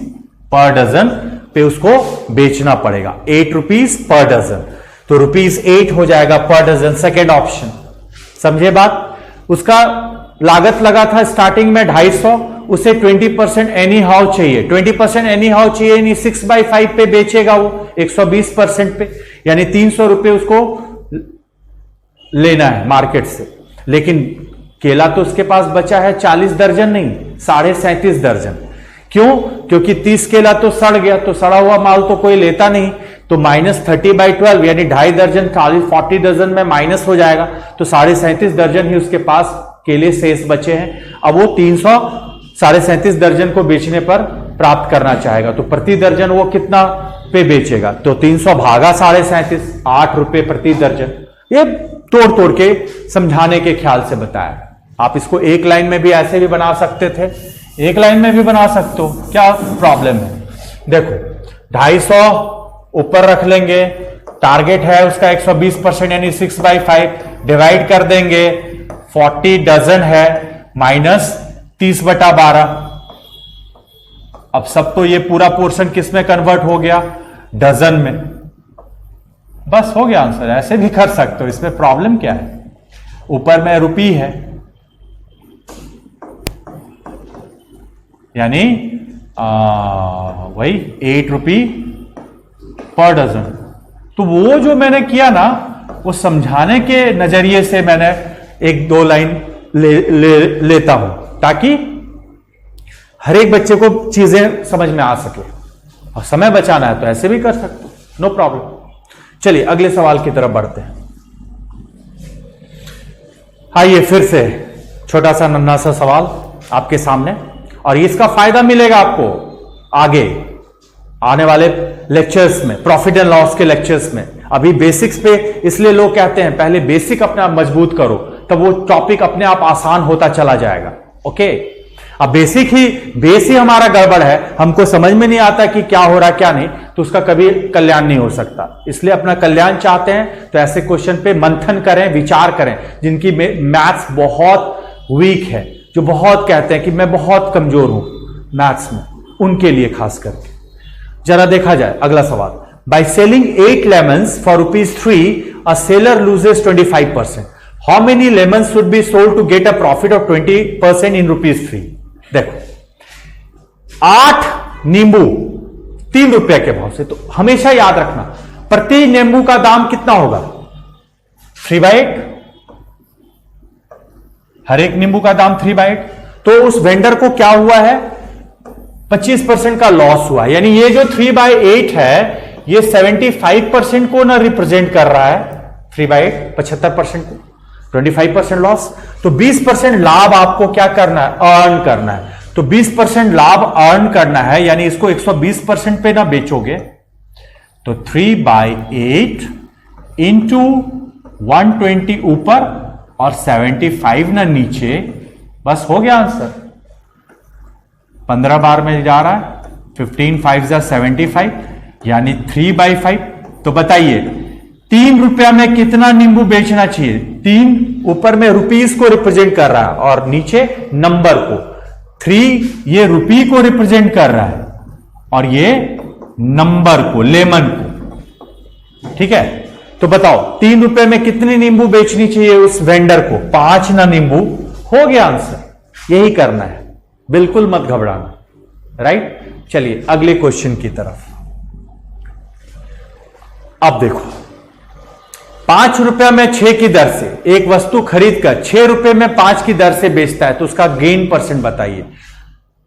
पर डजन पे उसको बेचना पड़ेगा, 8 रुपीज पर डजन, तो ₹8 हो जाएगा पर डजन, सेकेंड ऑप्शन। समझे बात। उसका लागत लगा था स्टार्टिंग में 250, उसे 20% एनी हाउ चाहिए, 20% एनी हाउ चाहिए यानी 6/5 पे बेचेगा वो 120% पे, यानी 300 रुपए उसको लेना है मार्केट से। लेकिन केला तो उसके पास बचा है 40 दर्जन नहीं 37.5 दर्जन। क्यों, क्योंकि 30 केला तो सड़ गया, तो सड़ा हुआ माल तो कोई लेता नहीं, तो -30/12 यानी 2.5 दर्जन 40 दर्जन में माइनस हो जाएगा, तो 37.5 दर्जन ही उसके पास केले शेष बचे हैं। अब वो 37.5 दर्जन को बेचने पर प्राप्त करना चाहेगा, तो प्रति दर्जन वो कितना पे बेचेगा, तो 300 भागा 37.5, 8 रुपए प्रति दर्जन। ये तोड़ के समझाने के ख्याल से बताया। आप इसको एक लाइन में भी ऐसे भी बना सकते थे, एक लाइन में भी बना सकते हो, क्या प्रॉब्लम है। देखो 250 ऊपर रख लेंगे, टारगेट है उसका 120% यानी 6/5 डिवाइड कर देंगे, 40 डजन है माइनस 30/12। अब सब तो ये पूरा पोर्शन किस में कन्वर्ट हो गया, डजन में। बस हो गया आंसर। ऐसे भी कर सकते हो, इसमें प्रॉब्लम क्या है। ऊपर में रुपी है यानी वही 8 रुपी पर डजन। तो वो जो मैंने किया ना वो समझाने के नजरिए से मैंने 1-2 लाइन लेता हूं ताकि हर एक बच्चे को चीजें समझ में आ सके। और समय बचाना है तो ऐसे भी कर सकते हो, नो प्रॉब्लम। चलिए अगले सवाल की तरफ बढ़ते हैं। आइए फिर से छोटा सा नन्हा सा सवाल आपके सामने, और इसका फायदा मिलेगा आपको आगे आने वाले लेक्चर्स में, प्रॉफिट एंड लॉस के लेक्चर्स में। अभी बेसिक्स पे इसलिए लोग कहते हैं पहले बेसिक अपने आप मजबूत करो, तब वो टॉपिक अपने आप आसान होता चला जाएगा। ओके, अब बेस ही हमारा गड़बड़ है, हमको समझ में नहीं आता कि क्या हो रहा है क्या नहीं, तो उसका कभी कल्याण नहीं हो सकता। इसलिए अपना कल्याण चाहते हैं तो ऐसे क्वेश्चन पे मंथन करें, विचार करें। जिनकी मैथ्स बहुत वीक है, जो बहुत कहते हैं कि मैं बहुत कमजोर हूं मैथ्स में, उनके लिए खास करके। जरा देखा जाए अगला सवाल। By selling 8 lemons for ₹3, a seller loses 25%. How many lemons should be sold to get a profit of 20% in ₹3? देखो 8 नींबू 3 रुपए के भाव से, तो हमेशा याद रखना प्रति नींबू का दाम कितना होगा, 3/8। हर एक नींबू का दाम 3/8। तो उस वेंडर को क्या हुआ है, 25% का लॉस हुआ। यानी ये जो 3/8 है ये 75% को ना रिप्रेजेंट कर रहा है, 3/8 75% को, 25% लॉस। तो 20% लाभ आपको क्या करना है, अर्न करना है। तो 20% लाभ अर्न करना है, यानी इसको 120% पे ना बेचोगे तो 3/8 इंटू 120 ऊपर और 75 ना नीचे, बस हो गया आंसर। 15 बार में जा रहा है, 15 5 75 यानी 3/5। तो बताइए 3 रुपया में कितना नींबू बेचना चाहिए। 3 ऊपर में रुपीस को रिप्रेजेंट कर रहा है और नीचे नंबर को, 3 ये रुपी को रिप्रेजेंट कर रहा है और ये नंबर को, लेमन को। ठीक है, तो बताओ 3 रुपए में कितनी नींबू बेचनी चाहिए उस वेंडर को? 5 ना नींबू। हो गया आंसर। यही करना है, बिल्कुल मत घबराना। राइट, चलिए अगले क्वेश्चन की तरफ। अब देखो 5 रुपए में 6 की दर से एक वस्तु खरीद कर 6 रुपए में 5 की दर से बेचता है तो उसका गेन परसेंट बताइए।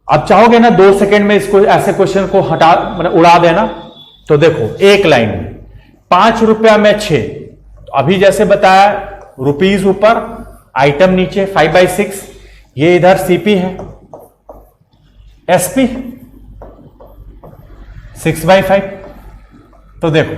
अब चाहोगे ना 2 सेकंड में इसको, ऐसे क्वेश्चन को हटा, मतलब उड़ा देना। तो देखो एक लाइन में 5 रुपया में 6, तो अभी जैसे बताया रुपीज ऊपर, आइटम नीचे, 5/6, ये इधर सीपी है, एसपी 6/5। तो देखो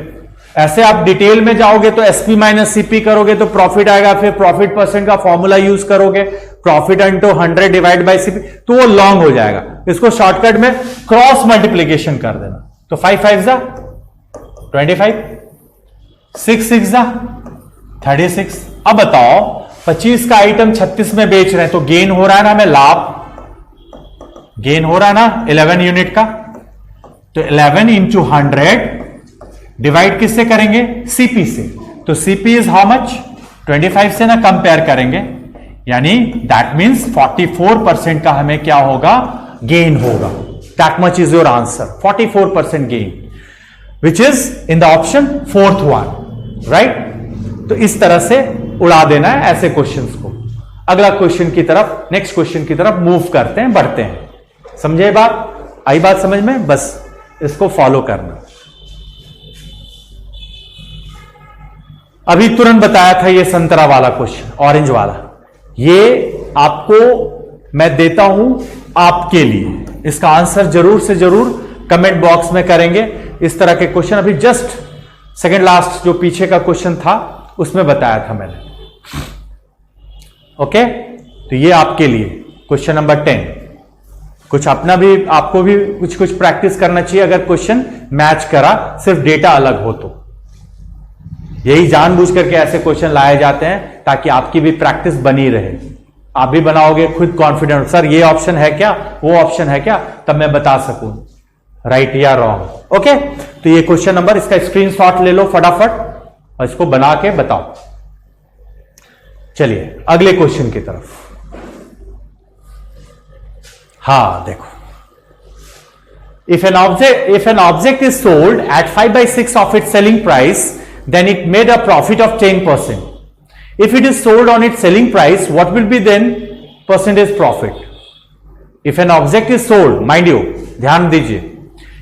ऐसे आप डिटेल में जाओगे तो एसपी माइनस सीपी करोगे तो प्रॉफिट आएगा, फिर प्रॉफिट परसेंट का फॉर्मूला यूज करोगे, profit into 100 divide by CP, तो वो लॉन्ग हो जाएगा। इसको शॉर्टकट में क्रॉस मल्टीप्लीकेशन कर देना। तो 5/5 25, 6/6 36। अब बताओ 25 का आइटम 36 में बेच रहे हैं तो गेन हो रहा है ना, हमें लाभ गेन हो रहा है ना 11 यूनिट का। तो 11 इंटू 100 डिवाइड किससे करेंगे? सीपी से। तो सीपी इज हाउ मच? 25 से ना कंपेयर करेंगे, यानी दैट मींस 44% का हमें क्या होगा? गेन होगा। That much is your answer, 44% gain, which is in the option 4th one. Right, तो इस तरह से उड़ा देना है ऐसे क्वेश्चंस को। अगला क्वेश्चन की तरफ, नेक्स्ट क्वेश्चन की तरफ मूव करते हैं, बढ़ते हैं। समझे बात? आई बात समझ में? बस इसको फॉलो करना। अभी तुरंत बताया था ये संतरा वाला क्वेश्चन, ऑरेंज वाला, ये आपको मैं देता हूं आपके लिए। इसका आंसर जरूर से जरूर कमेंट बॉक्स में करेंगे। इस तरह के क्वेश्चन अभी जस्ट सेकंड लास्ट जो पीछे का क्वेश्चन था उसमें बताया था मैंने। ओके, तो ये आपके लिए क्वेश्चन नंबर 10। कुछ अपना भी, आपको भी कुछ कुछ प्रैक्टिस करना चाहिए अगर क्वेश्चन मैच करा, सिर्फ डेटा अलग हो तो। यही जानबूझ करके ऐसे क्वेश्चन लाए जाते हैं ताकि आपकी भी प्रैक्टिस बनी रहे। आप भी बनाओगे खुद कॉन्फिडेंट, सर ये ऑप्शन है क्या, वो ऑप्शन है क्या, तब मैं बता सकूं राइट या रॉन्ग। ओके, तो ये क्वेश्चन नंबर, इसका स्क्रीनशॉट ले लो फटाफट और इसको बना के बताओ। चलिए अगले क्वेश्चन की तरफ। हाँ देखो, if an object is sold at 5/6 of its selling price, then it made a profit of 10%. If it is sold on its selling price, what will be then percentage profit? If an object is sold, mind you, ध्यान दीजिए,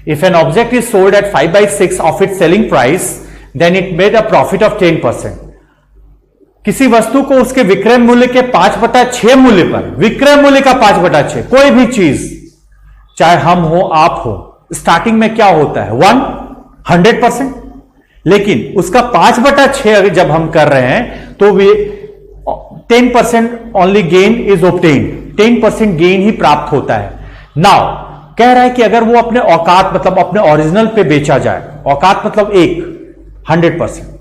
if an object is sold at 5/6 of its selling price, then it made a profit of 10%. किसी वस्तु को उसके विक्रय मूल्य के 5/6 मूल्य पर, विक्रय मूल्य का 5/6, कोई भी चीज, चाहे हम हो आप हो, स्टार्टिंग में क्या होता है? 100%, लेकिन उसका 5/6 जब हम कर रहे हैं तो वे 10% only gain is obtained, 10% gain ही प्राप्त होता है। नाउ कह रहा है कि अगर वो अपने औकात, मतलब अपने ओरिजिनल पे बेचा जाए, औकात मतलब 100%,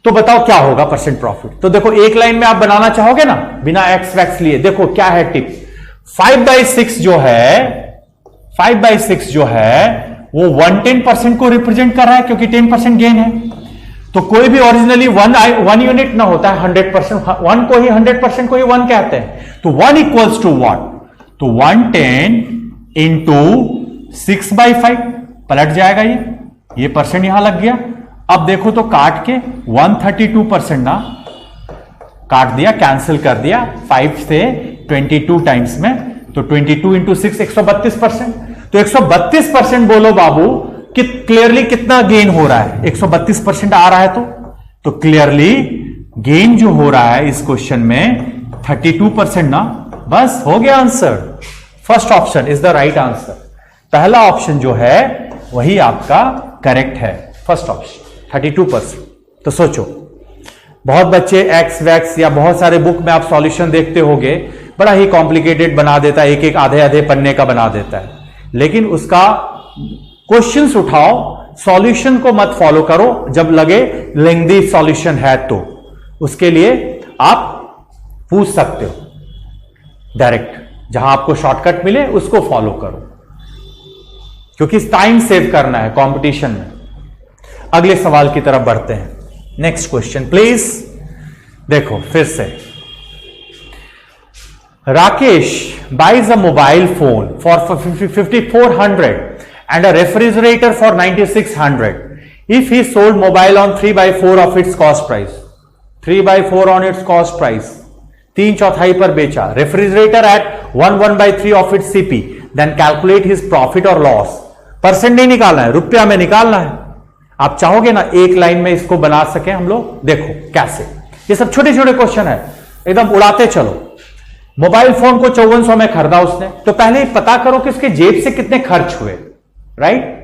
तो बताओ क्या होगा परसेंट प्रॉफिट। तो देखो एक लाइन में आप बनाना चाहोगे ना, बिना एक्स वैक्स लिए। देखो क्या है टिप, 5/6 जो है, 5/6 जो है वो 110% को रिप्रेजेंट कर रहा है क्योंकि 10% गेन है। तो कोई भी ओरिजिनली 1 यूनिट ना होता है 100%, 1 को ही 100% को ही 1 कहते हैं। तो 1 इक्वल्स टू व्हाट? तो 110 इंटू 6/5 पलट जाएगा, ये परसेंट यहां लग गया। अब देखो तो काट के 132% ना काट दिया, कैंसिल कर दिया 5 से 22 टाइम्स में, तो 22 इंटू 6 132%। तो 132% बोलो बाबू कि क्लियरली कितना गेन हो रहा है? 132% आ रहा है तो क्लियरली गेन जो हो रहा है इस क्वेश्चन में 32% ना, बस हो गया answer. First option is the right answer. पहला ऑप्शन जो है वही आपका करेक्ट है, फर्स्ट ऑप्शन 32%। तो सोचो, बहुत बच्चे एक्स वैक्स या बहुत सारे बुक में आप सॉल्यूशन देखते होंगे, बड़ा ही कॉम्प्लिकेटेड बना देता है, एक एक आधे आधे पन्ने का बना देता है। लेकिन उसका क्वेश्चंस उठाओ, सॉल्यूशन को मत फॉलो करो। जब लगे लेंथी सॉल्यूशन है तो उसके लिए आप पूछ सकते हो डायरेक्ट, जहां आपको शॉर्टकट मिले उसको फॉलो करो, क्योंकि टाइम सेव करना है कंपटीशन में। अगले सवाल की तरफ बढ़ते हैं। Next question please. देखो फिर से, Rakesh buys a mobile phone for 5400 and a refrigerator for 9600 if he sold mobile on 3/4 of its cost price. 3/4 on its cost price, 3/4 पर बेचा। Refrigerator at 1/3 of its CP, then calculate his profit or loss. Percent नहीं निकालना है, रुपया में निकालना है। आप चाहोगे ना एक लाइन में इसको बना सके हम लोग? देखो कैसे, ये सब छोटे छोटे क्वेश्चन है, एकदम उड़ाते चलो। मोबाइल फोन को 5400 में खरीदा उसने, तो पहले ही पता करो कि उसके जेब से कितने खर्च हुए, राइट?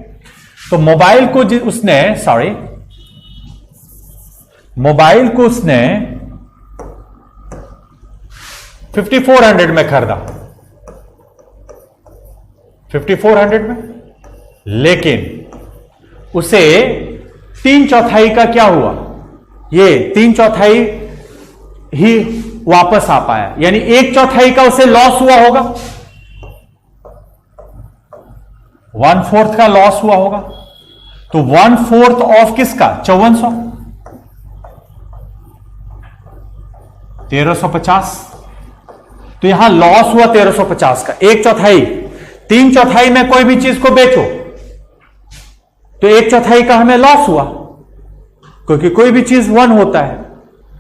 तो मोबाइल को उसने 5400 में खरीदा, 5400 में, लेकिन उसे 3/4 का क्या हुआ, ये 3/4 ही वापस आ पाया, यानी 1/4 का उसे लॉस हुआ होगा, 1/4 का लॉस हुआ होगा। तो 1/4 ऑफ किसका? 5400, 1350। तो यहां लॉस हुआ 1350 का, 1/4। 3/4 में कोई भी चीज को बेचो तो 1/4 का हमें लॉस हुआ, क्योंकि कोई भी चीज 1 होता है।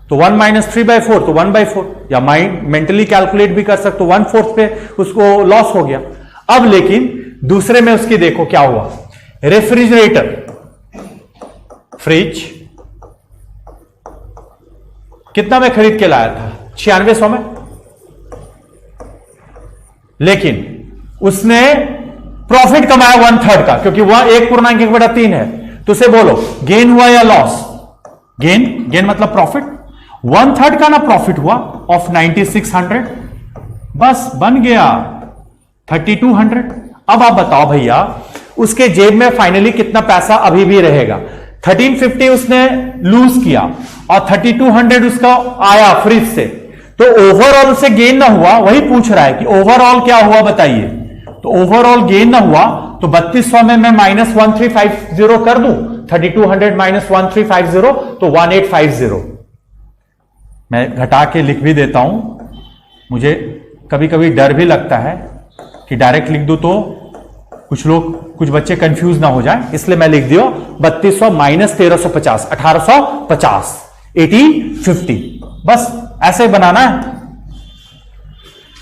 तो 1 - 3/4 तो 1/4, या मेंटली कैलकुलेट भी कर सकते हो, 1/4 पे उसको लॉस हो गया। अब लेकिन दूसरे में उसकी देखो क्या हुआ, रेफ्रिजरेटर, फ्रिज कितना में खरीद के लाया था? 9600 में, लेकिन उसने प्रॉफिट कमाया 1/3 का, क्योंकि वह 1/3 है। तो उसे बोलो गेन हुआ या लॉस? गेन मतलब प्रॉफिट। 1/3 का ना प्रॉफिट हुआ ऑफ 9600, बस बन गया 3200। अब आप बताओ भैया, उसके जेब में फाइनली कितना पैसा अभी भी रहेगा? 1350 उसने लूज किया और 3200 उसका आया फ्रिज से, तो ओवरऑल उसे गेन ना हुआ। वही पूछ रहा है कि ओवरऑल क्या हुआ बताइए। तो ओवरऑल गेन ना हुआ, तो 3200 में मैं -1350 कर दूं, 3200 - 1350 तो 1850। मैं घटा के लिख भी देता हूं, मुझे कभी कभी डर भी लगता है कि डायरेक्ट लिख दूं तो कुछ बच्चे कंफ्यूज ना हो जाए, इसलिए मैं लिख दिया 3200 - 1350, 1850, 1850। बस ऐसे बनाना है,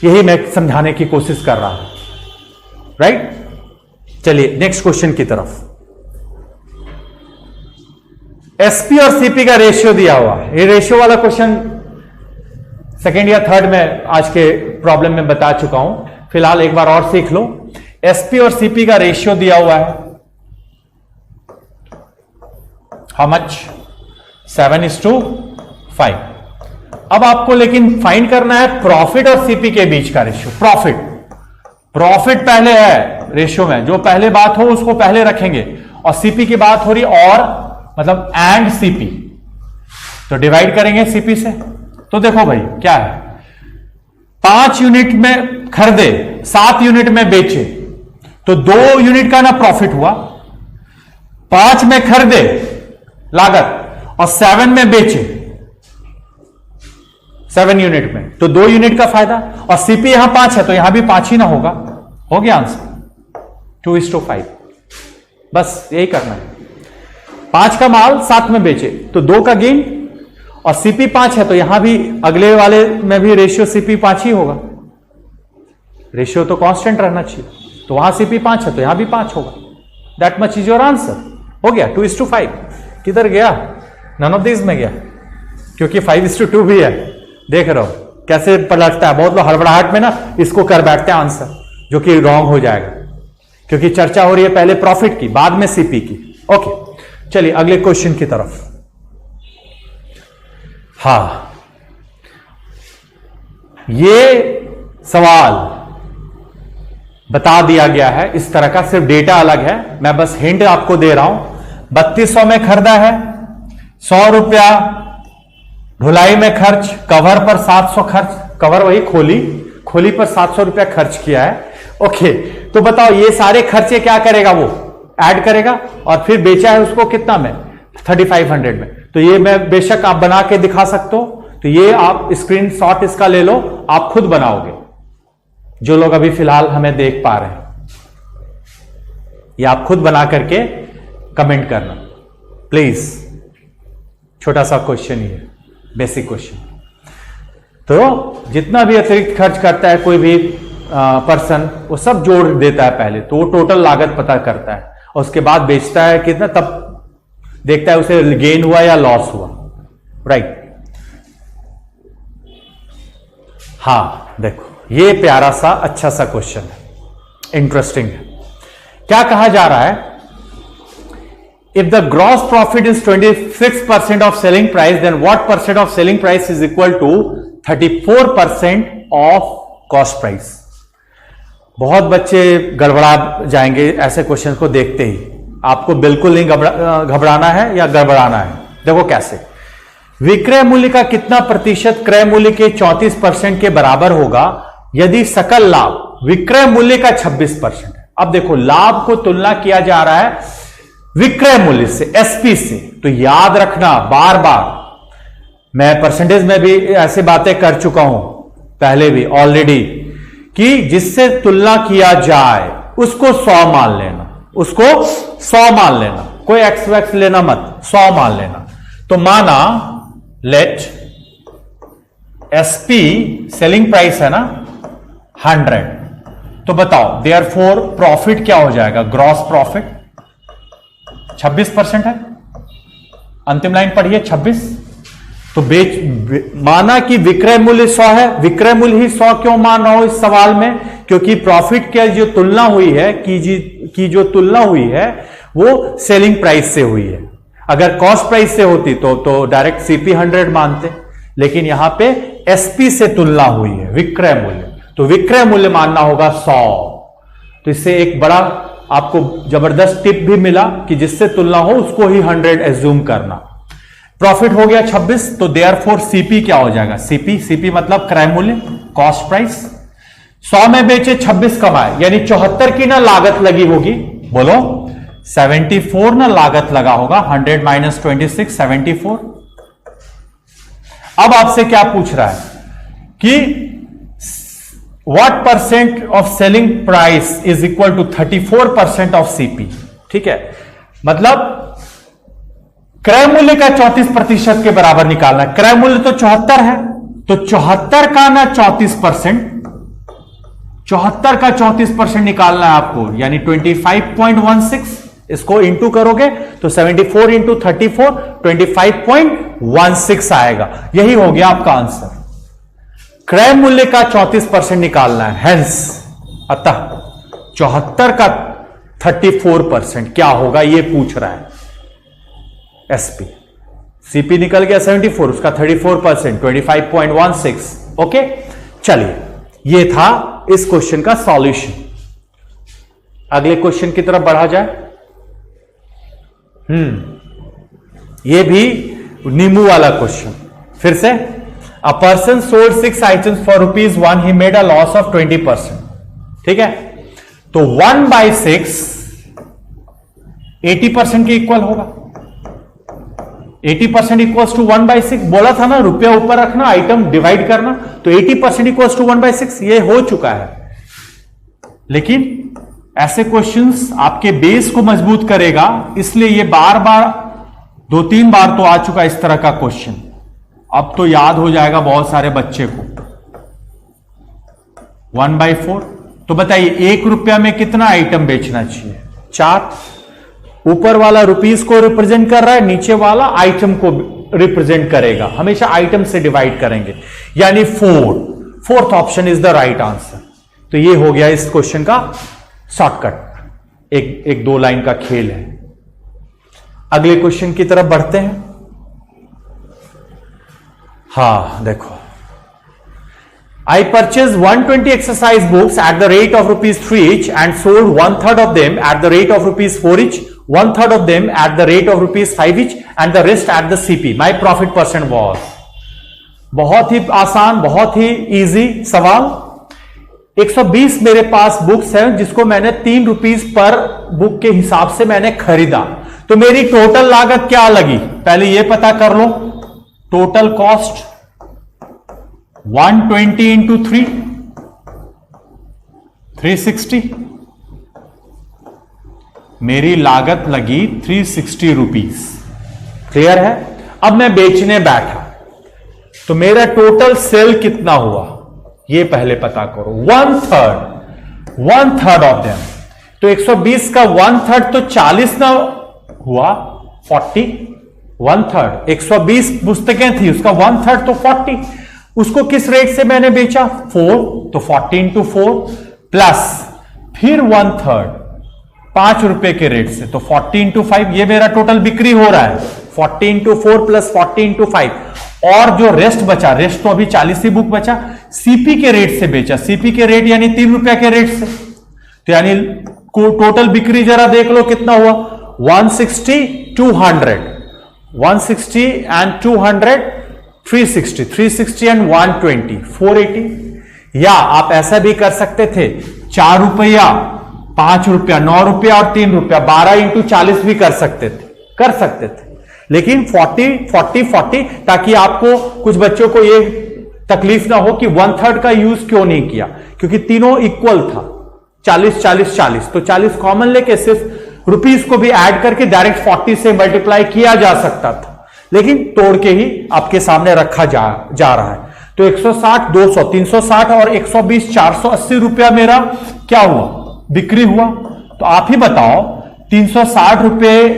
यही मैं समझाने की कोशिश कर रहा हूं, राइट? चलिए नेक्स्ट क्वेश्चन की तरफ। एसपी और सीपी का रेशियो दिया हुआ, ये रेशियो वाला क्वेश्चन सेकेंड या थर्ड में आज के प्रॉब्लम में बता चुका हूं, फिलहाल एक बार और सीख लो। एसपी और सीपी का रेशियो दिया हुआ है, हाउ मच? 7:5। अब आपको लेकिन फाइंड करना है प्रॉफिट और सीपी के बीच का रेशियो। प्रॉफिट पहले है रेशियो में, जो पहले बात हो उसको पहले रखेंगे, और सीपी की बात हो रही और मतलब एंड सीपी, तो डिवाइड करेंगे सीपी से। तो देखो भाई क्या है, 5 यूनिट में खरीदे, 7 यूनिट में बेचे, तो 2 यूनिट का ना प्रॉफिट हुआ। 5 में खरीदे लागत और 7 में बेचे, 7 यूनिट में, तो 2 यूनिट का फायदा। और सीपी यहां 5 है तो यहां भी 5 ही ना होगा, हो गया आंसर 2:5। बस यही करना है, 5 का माल 7 में बेचे तो 2 का गेन, और सीपी 5 है तो यहां भी अगले वाले में भी रेशियो सीपी 5 ही होगा। रेशियो तो कांस्टेंट रहना चाहिए, तो वहां सीपी 5 है तो यहां भी 5 होगा। That much is your answer, हो गया 2:5। किधर गया? नन ऑफ दिस में गया, क्योंकि 5:2 भी है। देख रहे हो कैसे पलटता है, बहुत लोग हड़बड़ाहट में ना इसको कर बैठते हैं आंसर, जो कि रॉन्ग हो जाएगा, क्योंकि चर्चा हो रही है पहले प्रॉफिट की बाद में सीपी की। ओके चलिए अगले क्वेश्चन की तरफ। हां, ये सवाल बता दिया गया है इस तरह का, सिर्फ डेटा अलग है, मैं बस हिंट आपको दे रहा हूं। 3200 में खरीदा है, 100 रुपया ढुलाई में खर्च, कवर पर 700 खर्च, कवर वही खोली खोली पर 700 रुपया खर्च किया है। ओके, तो बताओ ये सारे खर्चे क्या करेगा, वो ऐड करेगा और फिर बेचा है उसको कितना में, 3500 में। तो ये मैं बेशक आप बना के दिखा सकते हो, तो ये आप स्क्रीनशॉट इसका ले लो, आप खुद बनाओगे, जो लोग अभी फिलहाल हमें देख पा रहे हैं, ये आप खुद बना करके कमेंट करना प्लीज। छोटा सा क्वेश्चन ही है, बेसिक क्वेश्चन। तो जितना भी अतिरिक्त खर्च करता है कोई भी पर्सन, वो सब जोड़ देता है पहले, तो वो टोटल लागत पता करता है और उसके बाद बेचता है कितना, तब देखता है उसे गेन हुआ या लॉस हुआ, राइट। हाँ देखो, ये प्यारा सा अच्छा सा क्वेश्चन है, इंटरेस्टिंग है। क्या कहा जा रहा है, if the gross profit is 26% of selling price, then what percent of selling price is equal to 34% of cost price. बहुत बच्चे गड़बड़ा जाएंगे ऐसे क्वेश्चन को देखते ही, आपको बिल्कुल नहीं घबराना है या गड़बड़ाना है। देखो कैसे, विक्रय मूल्य का कितना प्रतिशत क्रय मूल्य के 34% के बराबर होगा यदि सकल लाभ विक्रय मूल्य का 26% है। अब देखो, लाभ को तुलना किया जा रहा है विक्रय मूल्य से, एसपी से। तो याद रखना, बार बार मैं परसेंटेज में भी ऐसे बातें कर चुका हूं पहले भी ऑलरेडी, कि जिससे तुलना किया जाए उसको 100 मान लेना, उसको 100 मान लेना, कोई एक्स वैक्स लेना मत, 100 मान लेना। तो माना लेट एसपी सेलिंग प्राइस है ना 100, तो बताओ देयरफॉर प्रॉफिट क्या हो जाएगा, ग्रॉस प्रॉफिट 26% है, अंतिम लाइन पढ़िए 26। तो माना कि विक्रय मूल्य 100 है, विक्रय मूल्य ही 100 क्यों मान रहा हूं इस सवाल में, क्योंकि प्रॉफिट की जो तुलना हुई है की जो तुलना हुई है वो सेलिंग प्राइस से हुई है। अगर कॉस्ट प्राइस से होती तो डायरेक्ट सीपी 100 मानते, लेकिन यहां पे एसपी से तुलना हुई है, विक्रय मूल्य, तो विक्रय मूल्य मानना होगा 100। तो इससे एक बड़ा आपको जबरदस्त टिप भी मिला कि जिससे तुलना हो उसको ही 100 एज्यूम करना। प्रॉफिट हो गया 26, तो देयरफॉर सीपी क्या हो जाएगा, सीपी मतलब क्रय मूल्य, कॉस्ट प्राइस। 100 में बेचे 26 कमाए, यानी 74 की ना लागत लगी होगी, बोलो 74 ना लागत लगा होगा, 100 माइनस 26 74। अब आपसे क्या पूछ रहा है कि what percent of selling price is equal to 34% of CP. ठीक है, मतलब क्रय मूल्य का 34% के बराबर निकालना है। क्रय मूल्य तो 74 है, तो 74 का ना 34%, 74 का 34% निकालना है आपको, यानी 25.16। इसको इंटू करोगे तो 74 इंटू 34 25.16 आएगा। यही हो गया आपका आंसर। क्रय मूल्य का 34% निकालना है, हेंस अतः 74 का 34% क्या होगा ये पूछ रहा है एसपी। सीपी निकल गया 74, उसका 34% 25.16। ओके, चलिए ये था इस क्वेश्चन का सॉल्यूशन। अगले क्वेश्चन की तरफ बढ़ा जाए। ये भी नींबू वाला क्वेश्चन। फिर से, a person sold 6 items for ₹1, he made a loss of 20%। ठीक है, तो 1/6 80% के इक्वल होगा। 80% इक्वल्स टू 1/6 बोला था ना, रुपया ऊपर रखना, आइटम डिवाइड करना, तो 80% इक्वल्स टू 1/6 ये हो चुका है। लेकिन ऐसे क्वेश्चंस आपके बेस को मजबूत करेगा, इसलिए ये बार बार 2-3 बार तो आ चुका इस तरह का क्वेश्चन, अब तो याद हो जाएगा बहुत सारे बच्चे को। 1/4, तो बताइए 1 रुपया में कितना आइटम बेचना चाहिए, 4। ऊपर वाला रुपीस को रिप्रेजेंट कर रहा है, नीचे वाला आइटम को रिप्रेजेंट करेगा, हमेशा आइटम से डिवाइड करेंगे, यानी 4th option is the right answer. तो ये हो गया इस क्वेश्चन का शॉर्टकट, एक 2 लाइन का खेल है। अगले क्वेश्चन की तरफ बढ़ते हैं। हाँ देखो, I purchased 120 exercise books at the rate of ₹3 each and sold 1/3 of them at the rate of ₹4 each, 1/3 of them at the rate of ₹5 each and the rest at the CP. My profit percent was। बहुत ही आसान, बहुत ही easy सवाल। 120 मेरे पास books हैं जिसको मैंने 3 rupees पर book के हिसाब से मैंने खरीदा, तो मेरी टोटल लागत क्या लगी, पहले ये पता कर लो। टोटल कॉस्ट 120 इंटू 360, मेरी लागत लगी 360 रुपीस। क्लियर है? अब मैं बेचने बैठा तो मेरा टोटल सेल कितना हुआ ये पहले पता करो। 1/3 ऑफ देम, तो 120 का 1/3 तो 40 ना हुआ, 40। 1/3 120 पुस्तकें थी, उसका 1/3 तो 40। उसको किस रेट से मैंने बेचा? 4, तो 40 इंटू 4 प्लस फिर 1/3 5 रुपए के रेट से, तो 40 इंटू 5, ये मेरा टोटल बिक्री हो रहा है। 40 इंटू 4 प्लस 40 इंटू 5, और जो रेस्ट बचा, रेस्ट तो अभी 40 ही बुक बचा, सीपी के रेट से बेचा। सीपी के रेट यानी 3 रुपया के रेट से, तो यानी टोटल बिक्री जरा देख लो कितना हुआ। 160 200, 160 एंड 200 360, 360 एंड 120 480। या आप ऐसा भी कर सकते थे, 4 रुपया 5 रुपया 9 रुपया और 3 रुपया, 12 इंटू 40 भी कर सकते थे। लेकिन 40 ताकि आपको, कुछ बच्चों को ये तकलीफ ना हो कि 1/3 का यूज क्यों नहीं किया, क्योंकि तीनों इक्वल था, 40 40 40, तो 40 कॉमन लेके सिर्फ रुपीस को भी ऐड करके डायरेक्ट 40 से मल्टीप्लाई किया जा सकता था, लेकिन तोड़ के ही आपके सामने रखा जा रहा है। तो 160 200 360 और 120 480 रुपया मेरा क्या हुआ, बिक्री हुआ। तो आप ही बताओ, 360 रुपए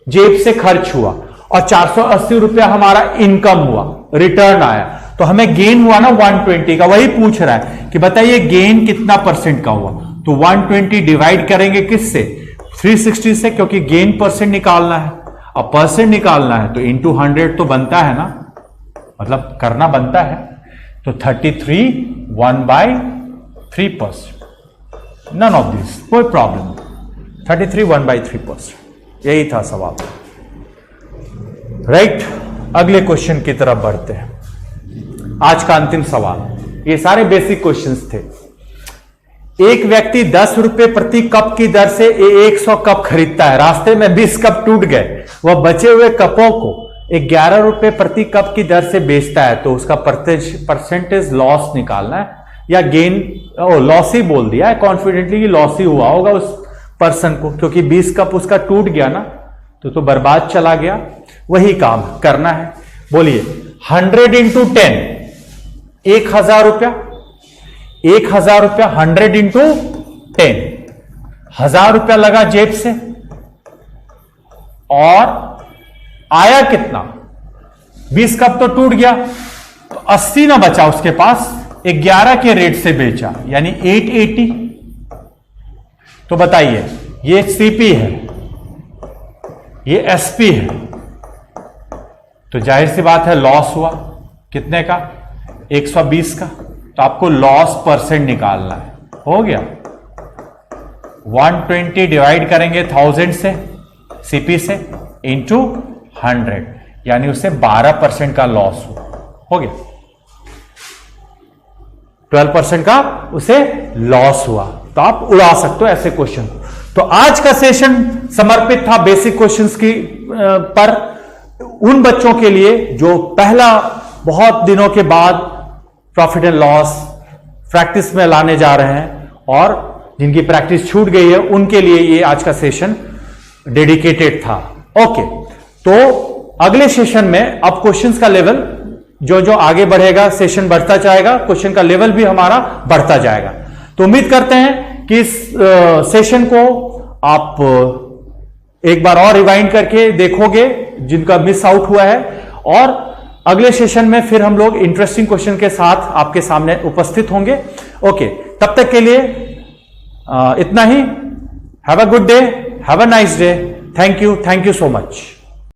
जेब से खर्च हुआ और 480 रुपया हमारा इनकम हुआ, रिटर्न आया, तो हमें गेन हुआ ना 120 का। वही पूछ रहा है कि बताइए गेन कितना परसेंट का हुआ। तो 120 डिवाइड करेंगे किससे? 360 से, क्योंकि गेन परसेंट निकालना है। अब परसेंट निकालना है तो इंटू 100 तो बनता है ना, मतलब करना बनता है। तो 33 1/3%, नन ऑफ दिस, कोई प्रॉब्लम नहीं। 33 1/3%, यही था सवाल। राइट, अगले क्वेश्चन की तरफ बढ़ते हैं। आज का अंतिम सवाल, ये सारे बेसिक क्वेश्चंस थे। एक व्यक्ति 10 रुपए प्रति कप की दर से 100 कप खरीदता है, रास्ते में 20 कप टूट गए, वह बचे हुए कपों को 11 रुपए प्रति कप की दर से बेचता है, तो उसका परसेंटेज लॉस निकालना है या गेन। लॉस ही बोल दिया है कॉन्फिडेंटली कि लॉस ही हुआ होगा उस पर्सन को, क्योंकि 20 कप उसका टूट गया ना, तो बर्बाद चला गया। वही काम करना है। बोलिए 100 इंटू 10, 1000 रुपया, 1000 रुपया 100 इंटू 10, 1000 रुपया लगा जेब से, और आया कितना? 20 कप तो टूट गया, तो 80 ना बचा उसके पास, 11 के रेट से बेचा, यानी 880। तो बताइए, ये सीपी है, ये एसपी है, तो जाहिर सी बात है लॉस हुआ। कितने का? 120 का। तो आपको लॉस परसेंट निकालना है। हो गया, 120 डिवाइड करेंगे 1000 से, सीपी से, इंटू 100, यानी उससे 12% का लॉस हुआ। हो गया, 12% का उसे लॉस हुआ। तो आप उड़ा सकते हो ऐसे क्वेश्चन। तो आज का सेशन समर्पित था बेसिक क्वेश्चंस की पर, उन बच्चों के लिए जो पहला बहुत दिनों के बाद प्रॉफिट एंड लॉस प्रैक्टिस में लाने जा रहे हैं, और जिनकी प्रैक्टिस छूट गई है उनके लिए ये आज का सेशन डेडिकेटेड था। ओके, तो अगले सेशन में अब क्वेश्चंस का लेवल जो आगे बढ़ेगा, सेशन बढ़ता जाएगा, क्वेश्चन का लेवल भी हमारा बढ़ता जाएगा। तो उम्मीद करते हैं कि इस सेशन को आप एक बार और रिवाइंड करके देखोगे जिनका मिस आउट हुआ है, और अगले सेशन में फिर हम लोग इंटरेस्टिंग क्वेश्चन के साथ आपके सामने उपस्थित होंगे। ओके, तब तक के लिए इतना ही। Have a good day, have a nice day. Thank you so much.